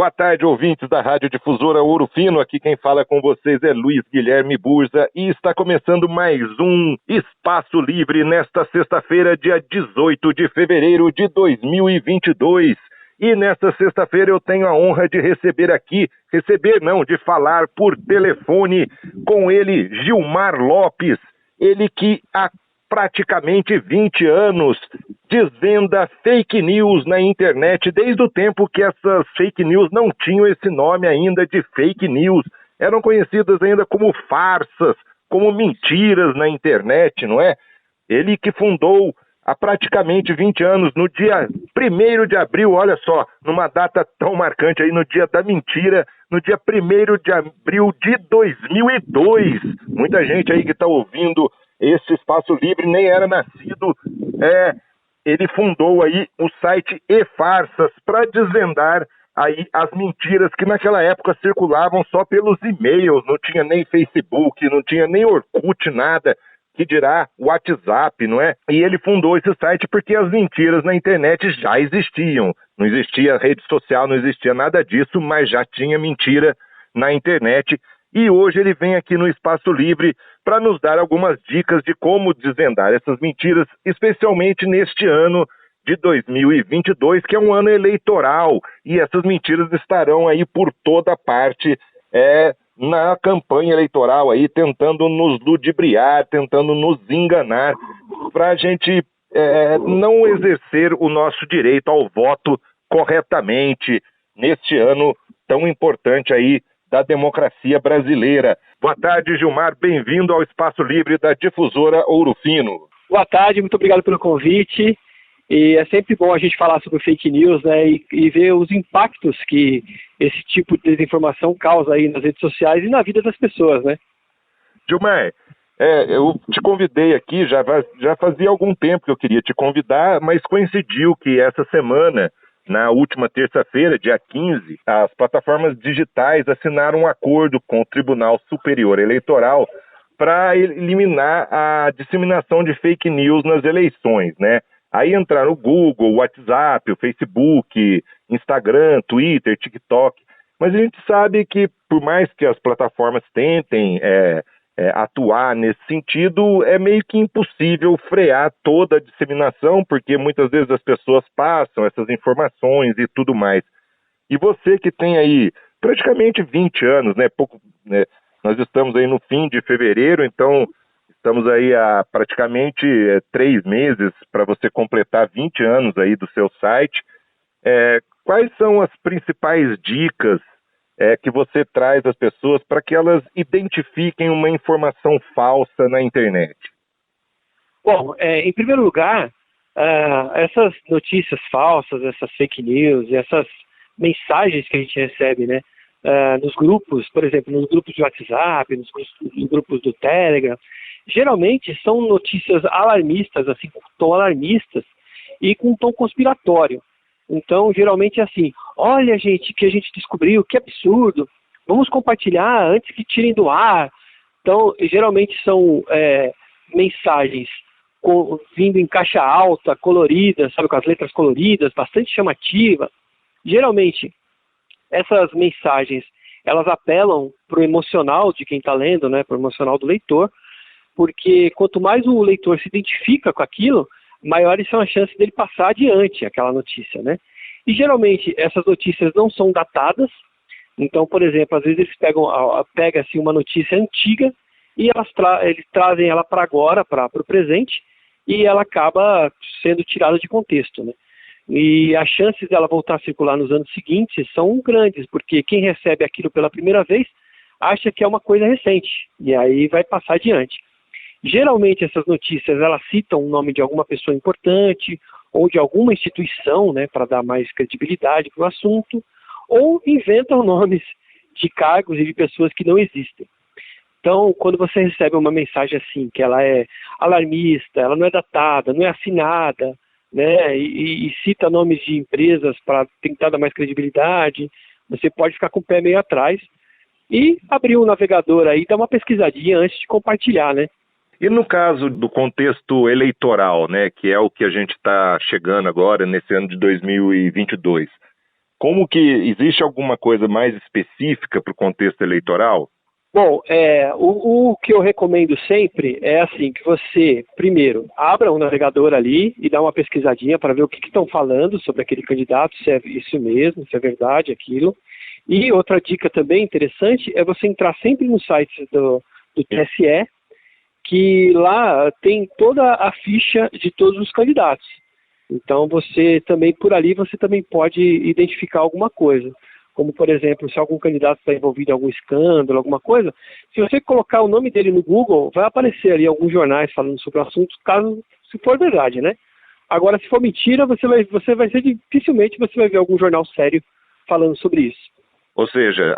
Boa tarde, ouvintes da Rádio Difusora Ouro Fino. Aqui quem fala com vocês é Luiz Guilherme Burza e está começando mais um Espaço Livre nesta sexta-feira, dia 18 de fevereiro de 2022. E nesta sexta-feira eu tenho a honra de de falar por telefone com ele, Gilmar Lopes, ele que há praticamente 20 anos desvenda fake news na internet, desde o tempo que essas fake news não tinham esse nome ainda de fake news, eram conhecidas ainda como farsas, como mentiras na internet, não é? Ele que fundou há praticamente 20 anos, no dia 1º de abril, olha só, numa data tão marcante aí, no dia da mentira, no dia 1º de abril de 2002. Muita gente aí que está ouvindo esse Espaço Livre nem era nascido. Ele fundou aí o site E-Farsas para desvendar aí as mentiras que naquela época circulavam só pelos e-mails, não tinha nem Facebook, não tinha nem Orkut, nada, que dirá WhatsApp, não é? E ele fundou esse site porque as mentiras na internet já existiam. Não existia rede social, não existia nada disso, mas já tinha mentira na internet. E hoje ele vem aqui no Espaço Livre para nos dar algumas dicas de como desvendar essas mentiras, especialmente neste ano de 2022, que é um ano eleitoral, e essas mentiras estarão aí por toda parte, na campanha eleitoral aí, tentando nos ludibriar, tentando nos enganar, para a gente não exercer o nosso direito ao voto corretamente neste ano tão importante aí da democracia brasileira. Boa tarde, Gilmar, bem-vindo ao Espaço Livre da Difusora Ouro Fino. Boa tarde, muito obrigado pelo convite. E é sempre bom a gente falar sobre fake news, né, e ver os impactos que esse tipo de desinformação causa aí nas redes sociais e na vida das pessoas, né? Gilmar, eu te convidei aqui, já fazia algum tempo que eu queria te convidar, mas coincidiu que essa semana, na última terça-feira, dia 15, as plataformas digitais assinaram um acordo com o Tribunal Superior Eleitoral para eliminar a disseminação de fake news nas eleições, né? Aí entraram o Google, o WhatsApp, o Facebook, Instagram, Twitter, TikTok. Mas a gente sabe que, por mais que as plataformas tentem atuar nesse sentido, é meio que impossível frear toda a disseminação, porque muitas vezes as pessoas passam essas informações e tudo mais. E você que tem aí praticamente 20 anos, né? Nós estamos aí no fim de fevereiro, então estamos aí há praticamente 3 meses para você completar 20 anos aí do seu site. Quais são as principais dicas que você traz às pessoas para que elas identifiquem uma informação falsa na internet? Bom, em primeiro lugar, essas notícias falsas, essas fake news, essas mensagens que a gente recebe, né, nos grupos, por exemplo, nos grupos de WhatsApp, nos grupos do Telegram, geralmente são notícias alarmistas, assim, com tom alarmistas e com tom conspiratório. Então, geralmente é assim: olha, gente, que a gente descobriu, que absurdo, vamos compartilhar antes que tirem do ar. Então, geralmente são mensagens vindo em caixa alta, coloridas, sabe, com as letras coloridas, bastante chamativa. Geralmente, essas mensagens, elas apelam para o emocional de quem está lendo, né, para o emocional do leitor, porque quanto mais o leitor se identifica com aquilo, maiores são as chances dele passar adiante aquela notícia, né? E geralmente essas notícias não são datadas. Então, por exemplo, às vezes eles pegam assim, uma notícia antiga e eles trazem ela para agora, para o presente, e ela acaba sendo tirada de contexto, né? E as chances dela voltar a circular nos anos seguintes são grandes, porque quem recebe aquilo pela primeira vez acha que é uma coisa recente, e aí vai passar adiante. Geralmente essas notícias elas citam o nome de alguma pessoa importante ou de alguma instituição, né, para dar mais credibilidade para o assunto, ou inventam nomes de cargos e de pessoas que não existem. Então, quando você recebe uma mensagem assim, que ela é alarmista, ela não é datada, não é assinada, né, e cita nomes de empresas para tentar dar mais credibilidade, você pode ficar com o pé meio atrás e abrir um navegador aí, dar uma pesquisadinha antes de compartilhar, né? E no caso do contexto eleitoral, né, que é o que a gente está chegando agora nesse ano de 2022, Como que existe alguma coisa mais específica para o contexto eleitoral? Bom, o que eu recomendo sempre é assim, que você, primeiro, abra um navegador ali e dá uma pesquisadinha para ver o que estão falando sobre aquele candidato, se é isso mesmo, se é verdade aquilo. E outra dica também interessante é você entrar sempre no site do TSE, que lá tem toda a ficha de todos os candidatos. Então você também, por ali, você também pode identificar alguma coisa. Como, por exemplo, se algum candidato está envolvido em algum escândalo, alguma coisa, se você colocar o nome dele no Google, vai aparecer ali alguns jornais falando sobre o assunto, caso se for verdade, né? Agora, se for mentira, dificilmente você vai ver algum jornal sério falando sobre isso. Ou seja,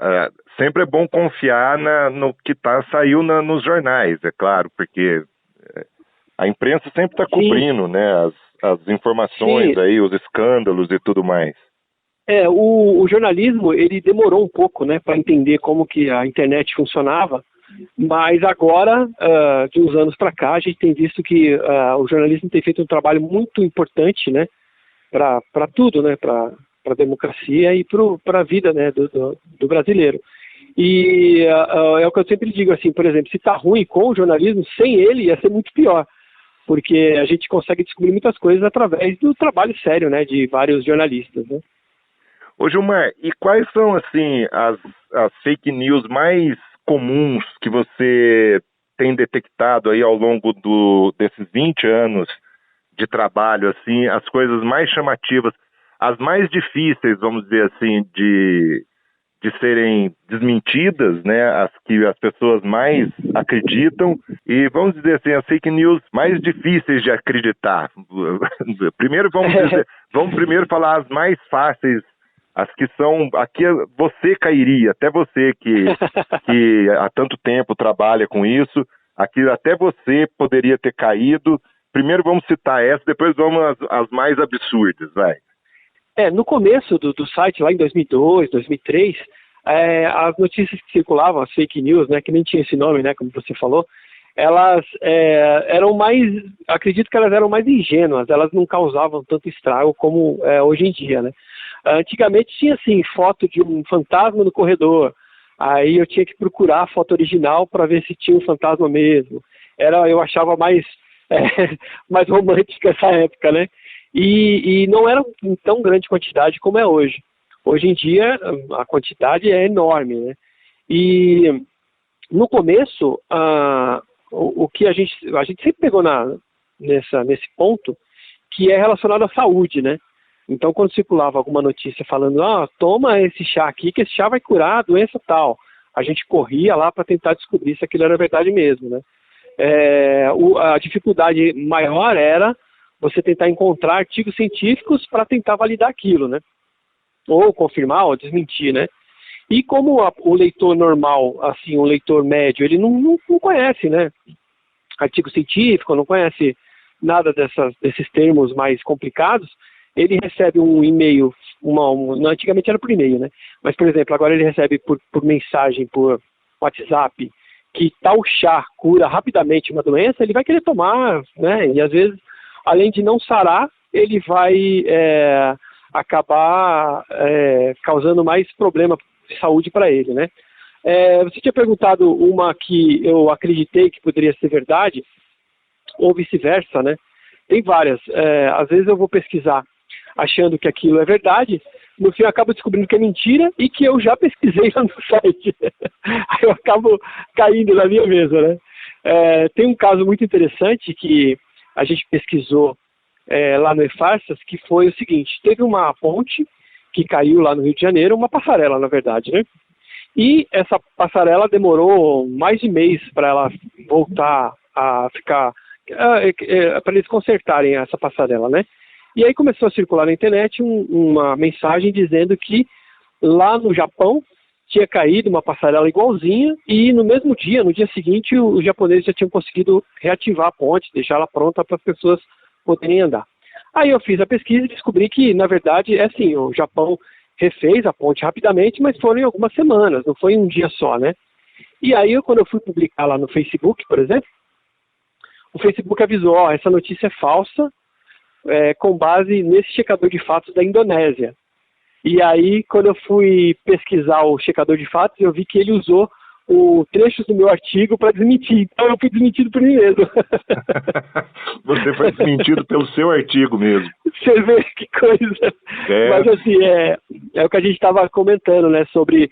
sempre é bom confiar no que saiu nos jornais, é claro, porque a imprensa sempre está cobrindo, né, as informações. Sim. Aí, os escândalos e tudo mais. O jornalismo, ele demorou um pouco, né, para entender como que a internet funcionava, mas agora, de uns anos para cá, a gente tem visto que o jornalismo tem feito um trabalho muito importante, né, para tudo, né, para a democracia e para a vida, né, do brasileiro. E é o que eu sempre digo, assim, por exemplo, se está ruim com o jornalismo, sem ele ia ser muito pior, porque a gente consegue descobrir muitas coisas através do trabalho sério, né, de vários jornalistas, né. Ô Gilmar, e quais são, assim, as fake news mais comuns que você tem detectado aí ao longo desses 20 anos de trabalho, assim, as coisas mais chamativas, as mais difíceis, vamos dizer assim, de serem desmentidas, né, as que as pessoas mais acreditam, e vamos dizer assim, as fake news mais difíceis de acreditar. Primeiro vamos primeiro falar as mais fáceis, as que são, aqui você cairia, até você que há tanto tempo trabalha com isso, aqui até você poderia ter caído. Primeiro vamos citar essa, depois vamos às mais absurdas, vai. No começo do site, lá em 2002, 2003, as notícias que circulavam, as fake news, né, que nem tinha esse nome, né, como você falou, elas eram mais, acredito que elas eram mais ingênuas, elas não causavam tanto estrago como hoje em dia, né. Antigamente tinha, assim, foto de um fantasma no corredor, aí eu tinha que procurar a foto original para ver se tinha um fantasma mesmo. Eu achava mais romântica essa época, né. E não era em tão grande quantidade como é hoje. Hoje em dia, a quantidade é enorme, né? E no começo, o que a gente sempre pegou nesse ponto, que é relacionado à saúde, né? Então, quando circulava alguma notícia falando, toma esse chá aqui, que esse chá vai curar a doença tal, a gente corria lá para tentar descobrir se aquilo era verdade mesmo, né? A dificuldade maior era você tentar encontrar artigos científicos para tentar validar aquilo, né? Ou confirmar ou desmentir, né? E como o leitor normal, assim, o leitor médio, ele não conhece, né? Artigo científico, não conhece nada desses termos mais complicados, ele recebe um e-mail, antigamente era por e-mail, né? Mas, por exemplo, agora ele recebe por mensagem, por WhatsApp, que tal chá cura rapidamente uma doença, ele vai querer tomar, né? E às vezes, além de não sarar, ele vai acabar causando mais problema de saúde para ele, né? Você tinha perguntado uma que eu acreditei que poderia ser verdade, ou vice-versa, né? Tem várias. Às vezes eu vou pesquisar achando que aquilo é verdade, no fim eu acabo descobrindo que é mentira e que eu já pesquisei lá no site. Aí eu acabo caindo na minha mesma, né? Tem um caso muito interessante que a gente pesquisou lá no E-Farsas, que foi o seguinte: teve uma ponte que caiu lá no Rio de Janeiro, uma passarela, na verdade, né? E essa passarela demorou mais de mês para ela voltar a ficar, para eles consertarem essa passarela, né? E aí começou a circular na internet uma mensagem dizendo que lá no Japão tinha caído uma passarela igualzinha e no mesmo dia, no dia seguinte, os japoneses já tinham conseguido reativar a ponte, deixar ela pronta para as pessoas poderem andar. Aí eu fiz a pesquisa e descobri que, na verdade, assim, o Japão refez a ponte rapidamente, mas foram em algumas semanas, não foi em um dia só, né? E aí, quando eu fui publicar lá no Facebook, por exemplo, o Facebook avisou, essa notícia é falsa, com base nesse checador de fatos da Indonésia. E aí, quando eu fui pesquisar o checador de fatos, eu vi que ele usou o trecho do meu artigo para desmentir. Então eu fui desmentido por mim mesmo. Você foi desmentido pelo seu artigo mesmo. Você vê que coisa. Mas assim, é o que a gente estava comentando, né, sobre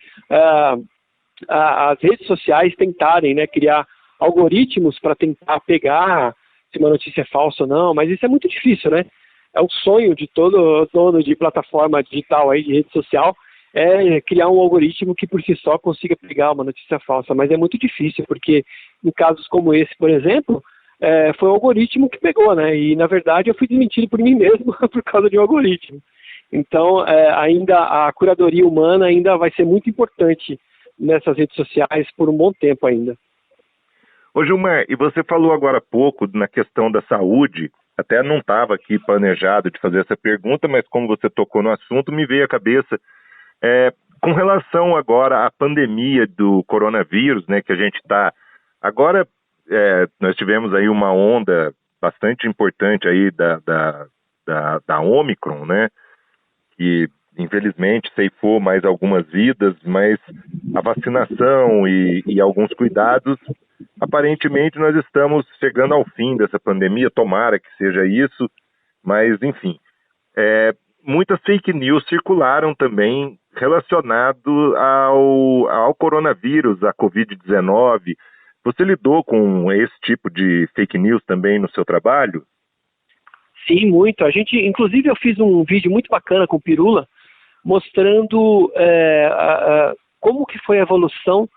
as redes sociais tentarem, né, criar algoritmos para tentar pegar se uma notícia é falsa ou não, mas isso é muito difícil, né? É um sonho de todo dono de plataforma digital aí, de rede social, é criar um algoritmo que por si só consiga pegar uma notícia falsa, mas é muito difícil, porque em casos como esse, por exemplo, foi o algoritmo que pegou, né? E na verdade eu fui desmentido por mim mesmo por causa de um algoritmo. Então, ainda a curadoria humana ainda vai ser muito importante nessas redes sociais por um bom tempo ainda. Ô Gilmar, e você falou agora há pouco na questão da saúde, até não estava aqui planejado de fazer essa pergunta, mas como você tocou no assunto, me veio à cabeça, com relação agora à pandemia do coronavírus, né, que a gente está... Agora, nós tivemos aí uma onda bastante importante aí da Omicron, né, que infelizmente ceifou mais algumas vidas, mas a vacinação e alguns cuidados, aparentemente nós estamos chegando ao fim dessa pandemia, tomara que seja isso, mas enfim, muitas fake news circularam também relacionado ao coronavírus, à Covid-19. Você lidou com esse tipo de fake news também no seu trabalho? Sim, muito. Inclusive eu fiz um vídeo muito bacana com o Pirula, mostrando como que foi a evolução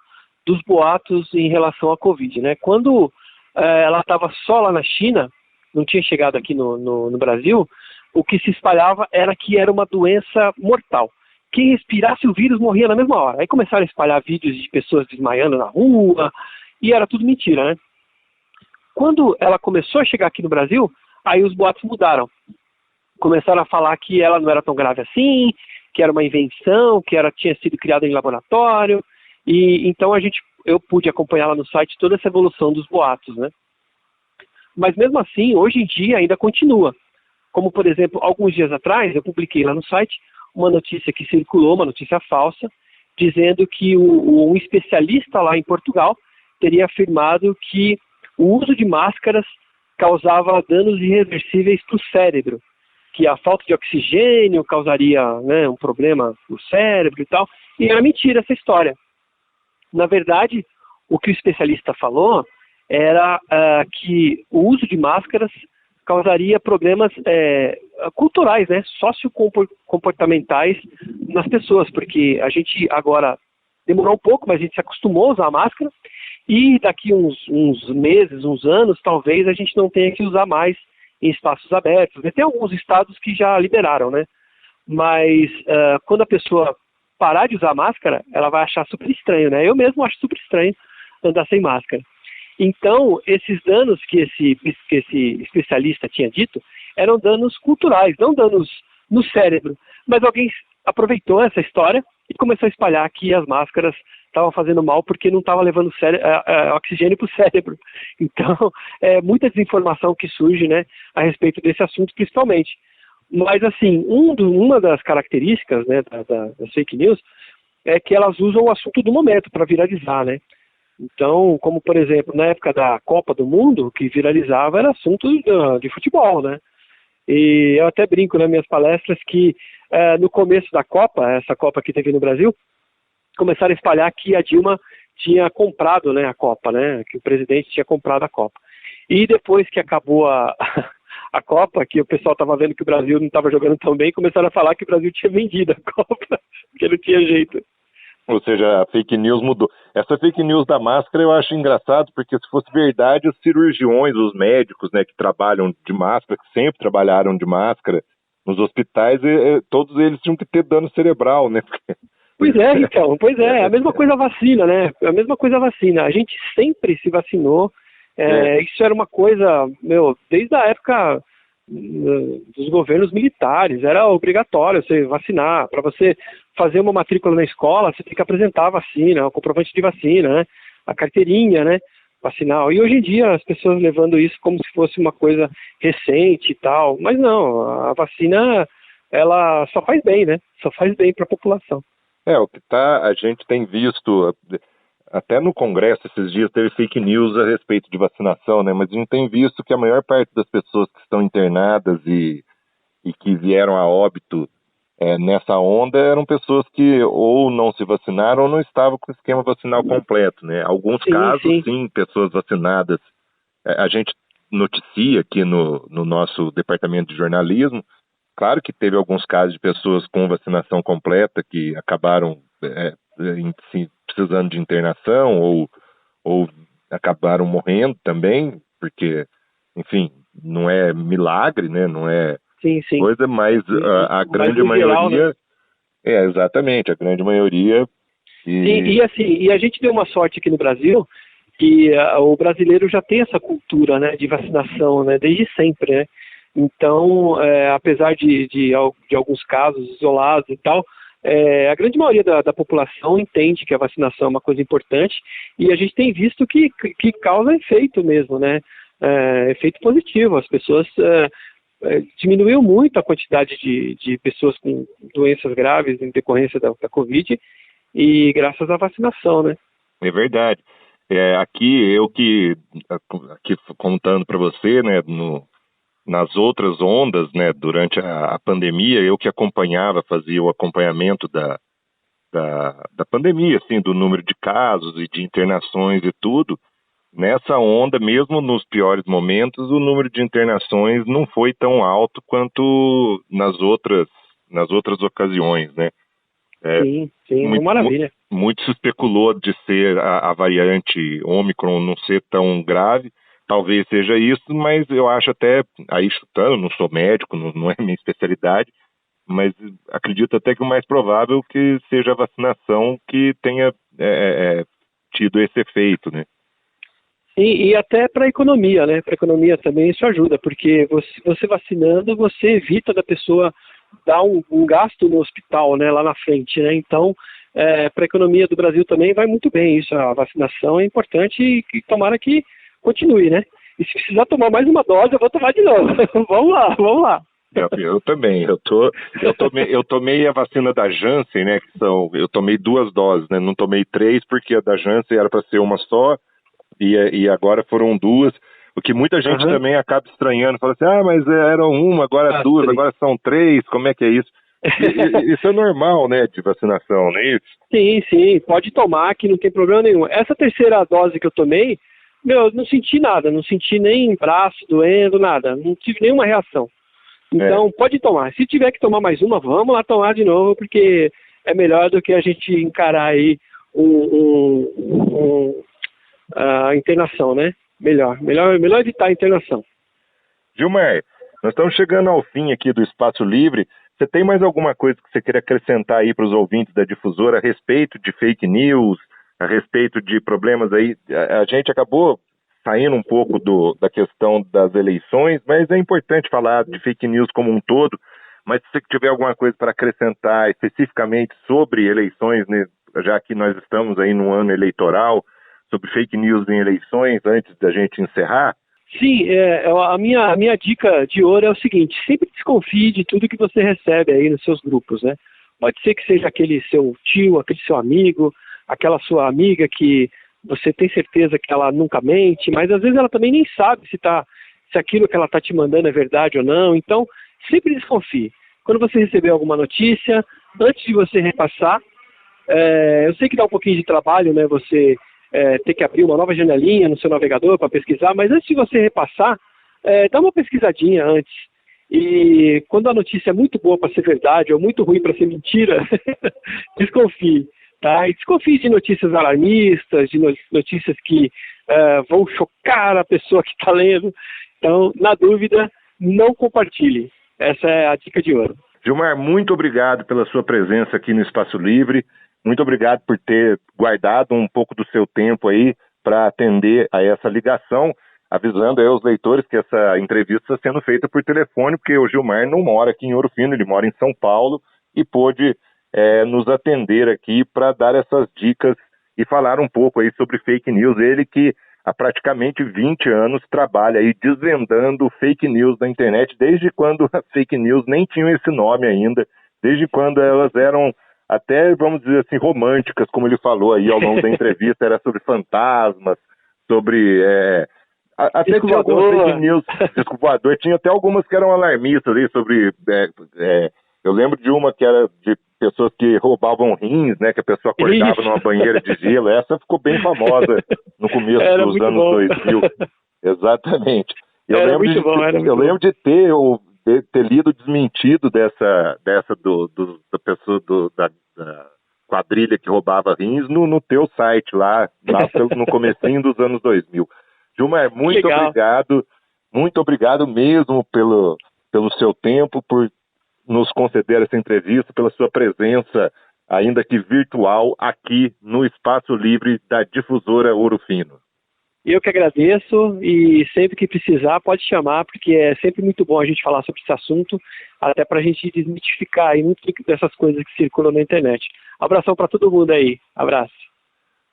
dos boatos em relação à Covid, né? Quando ela estava só lá na China, não tinha chegado aqui no Brasil, o que se espalhava era que era uma doença mortal. Quem respirasse o vírus morria na mesma hora. Aí começaram a espalhar vídeos de pessoas desmaiando na rua, e era tudo mentira, né? Quando ela começou a chegar aqui no Brasil, aí os boatos mudaram. Começaram a falar que ela não era tão grave assim, que era uma invenção, que tinha sido criada em laboratório, e então eu pude acompanhar lá no site toda essa evolução dos boatos, né? Mas mesmo assim, hoje em dia ainda continua. Como, por exemplo, alguns dias atrás, eu publiquei lá no site uma notícia que circulou, uma notícia falsa, dizendo que um especialista lá em Portugal teria afirmado que o uso de máscaras causava danos irreversíveis para o cérebro, que a falta de oxigênio causaria, né, um problema no cérebro e tal, e era mentira essa história. Na verdade, o que o especialista falou era que o uso de máscaras causaria problemas culturais, né, sociocomportamentais nas pessoas, porque a gente agora demorou um pouco, mas a gente se acostumou a usar a máscara, e daqui uns meses, uns anos, talvez a gente não tenha que usar mais em espaços abertos. Tem alguns estados que já liberaram, né? Mas quando a pessoa parar de usar máscara, ela vai achar super estranho, né? Eu mesmo acho super estranho andar sem máscara. Então, esses danos que esse especialista tinha dito eram danos culturais, não danos no cérebro. Mas alguém aproveitou essa história e começou a espalhar que as máscaras estavam fazendo mal porque não estava levando oxigênio para o cérebro. Então, muita desinformação que surge, né, a respeito desse assunto, principalmente. Mas, assim, uma das características, né, das fake news é que elas usam o assunto do momento para viralizar, né? Então, como, por exemplo, na época da Copa do Mundo, o que viralizava era assunto de futebol, né? E eu até brinco nas minhas palestras que no começo da Copa, essa Copa que teve no Brasil, começaram a espalhar que a Dilma tinha comprado, né, a Copa, né? Que o presidente tinha comprado a Copa. E depois que acabou a Copa, que o pessoal estava vendo que o Brasil não estava jogando tão bem, começaram a falar que o Brasil tinha vendido a Copa, porque não tinha jeito. Ou seja, a fake news mudou. Essa fake news da máscara eu acho engraçado, porque se fosse verdade, os cirurgiões, os médicos, né, que trabalham de máscara, que sempre trabalharam de máscara nos hospitais, todos eles tinham que ter dano cerebral, né? Pois é, a mesma coisa a vacina, né? A mesma coisa a vacina. A gente sempre se vacinou, isso era uma coisa, desde a época dos governos militares, era obrigatório você vacinar. Para você fazer uma matrícula na escola, você tem que apresentar a vacina, o comprovante de vacina, né? A carteirinha, né, vacinal. E hoje em dia as pessoas levando isso como se fosse uma coisa recente e tal, mas não, a vacina ela só faz bem, né? Só faz bem para a população. O que a gente tem visto, até no Congresso esses dias teve fake news a respeito de vacinação, né? Mas a gente tem visto que a maior parte das pessoas que estão internadas e que vieram a óbito nessa onda eram pessoas que ou não se vacinaram ou não estavam com o esquema vacinal completo, né? Alguns casos, sim, pessoas vacinadas. A gente noticia aqui no nosso departamento de jornalismo. Claro que teve alguns casos de pessoas com vacinação completa que acabaram precisando de internação ou acabaram morrendo também, porque, enfim, não é milagre, né? Não é coisa, mas a grande maioria... Geral, né? Exatamente, a grande maioria... E a gente deu uma sorte aqui no Brasil que o brasileiro já tem essa cultura, né, de vacinação, né, desde sempre, né? Então, apesar de alguns casos isolados e tal, a grande maioria da população entende que a vacinação é uma coisa importante e a gente tem visto que causa efeito mesmo, né? Efeito positivo. As pessoas diminuiu muito a quantidade de pessoas com doenças graves em decorrência da Covid e graças à vacinação, né? É verdade. Aqui contando para você, né, nas outras ondas, né, durante a pandemia, eu que fazia o acompanhamento da pandemia, assim, do número de casos e de internações e tudo. Nessa onda, mesmo nos piores momentos, o número de internações não foi tão alto quanto nas outras ocasiões, né? Sim, uma maravilha. Muito se especulou de ser a variante Ômicron não ser tão grave. Talvez seja isso, mas eu acho até, aí chutando, não sou médico, não é minha especialidade, mas acredito até que o mais provável que seja a vacinação que tenha tido esse efeito, né? E até para a economia, né? Para a economia também isso ajuda, porque você vacinando, você evita da pessoa dar um gasto no hospital, né, lá na frente, né? Então, para a economia do Brasil também vai muito bem isso. A vacinação é importante e tomara que continue, né? E se precisar tomar mais uma dose, eu vou tomar de novo. Vamos lá. Eu também. Eu tomei a vacina da Janssen, né? Eu tomei 2 doses, né? Não tomei 3 porque a da Janssen era para ser uma só e agora foram 2. O que muita gente também acaba estranhando, fala assim, mas eram 1, agora 2, agora são 3, como é que é isso? Isso é normal, né, de vacinação, não é isso? Sim, pode tomar que não tem problema nenhum. Essa terceira dose que eu tomei, eu não senti nada, não senti nem braço doendo, nada, não tive nenhuma reação. Então, pode tomar. Se tiver que tomar mais uma, vamos lá tomar de novo, porque é melhor do que a gente encarar aí a internação, né? Melhor evitar a internação. Gilmar, nós estamos chegando ao fim aqui do Espaço Livre. Você tem mais alguma coisa que você queira acrescentar aí para os ouvintes da Difusora a respeito de fake news, a respeito de problemas aí? A gente acabou saindo um pouco da questão das eleições, mas é importante falar de fake news como um todo. Mas se você tiver alguma coisa para acrescentar especificamente sobre eleições, né, já que nós estamos aí no ano eleitoral, sobre fake news em eleições, antes da gente encerrar? Sim, a minha dica de ouro é o seguinte: sempre desconfie de tudo que você recebe aí nos seus grupos, né? Pode ser que seja aquele seu tio, aquele seu amigo, aquela sua amiga que você tem certeza que ela nunca mente, mas às vezes ela também nem sabe se aquilo que ela está te mandando é verdade ou não. Então, sempre desconfie. Quando você receber alguma notícia, antes de você repassar, eu sei que dá um pouquinho de trabalho, né? Você ter que abrir uma nova janelinha no seu navegador para pesquisar, mas antes de você repassar, dá uma pesquisadinha antes. E quando a notícia é muito boa para ser verdade ou muito ruim para ser mentira, desconfie. Tá? E desconfie de notícias alarmistas, de notícias que vão chocar a pessoa que está lendo. Então, na dúvida, não compartilhe. Essa é a dica de ouro. Gilmar, muito obrigado pela sua presença aqui no Espaço Livre. Muito obrigado por ter guardado um pouco do seu tempo aí para atender a essa ligação, avisando aí aos leitores que essa entrevista está sendo feita por telefone, porque o Gilmar não mora aqui em Ouro Fino, ele mora em São Paulo e pôde nos atender aqui para dar essas dicas e falar um pouco aí sobre fake news. Ele que há praticamente 20 anos trabalha aí desvendando fake news na internet, desde quando as fake news nem tinham esse nome ainda, desde quando elas eram até, vamos dizer assim, românticas, como ele falou aí ao longo da entrevista, era sobre fantasmas, sobre... até tinha algumas fake news, disco voador, tinha até algumas que eram alarmistas aí sobre... eu lembro de uma que era de pessoas que roubavam rins, né, que a pessoa acordava numa banheira de gelo, essa ficou bem famosa no começo dos anos 2000. Exatamente. Eu lembro de ter lido desmentido dessa da pessoa da quadrilha que roubava rins no teu site lá no comecinho dos anos 2000. Gilmar, muito obrigado mesmo pelo seu tempo, por nos conceder essa entrevista, pela sua presença, ainda que virtual, aqui no Espaço Livre da Difusora Ouro Fino. Eu que agradeço, e sempre que precisar pode chamar, porque é sempre muito bom a gente falar sobre esse assunto, até para a gente desmitificar aí muito dessas coisas que circulam na internet. Abração para todo mundo aí. Abraço.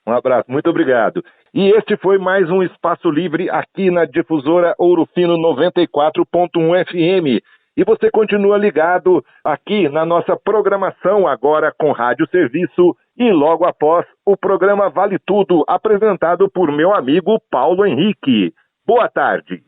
Um abraço, muito obrigado. E este foi mais um Espaço Livre aqui na Difusora Ouro Fino 94.1 FM. E você continua ligado aqui na nossa programação, agora com Rádio Serviço, e logo após o programa Vale Tudo, apresentado por meu amigo Paulo Henrique. Boa tarde.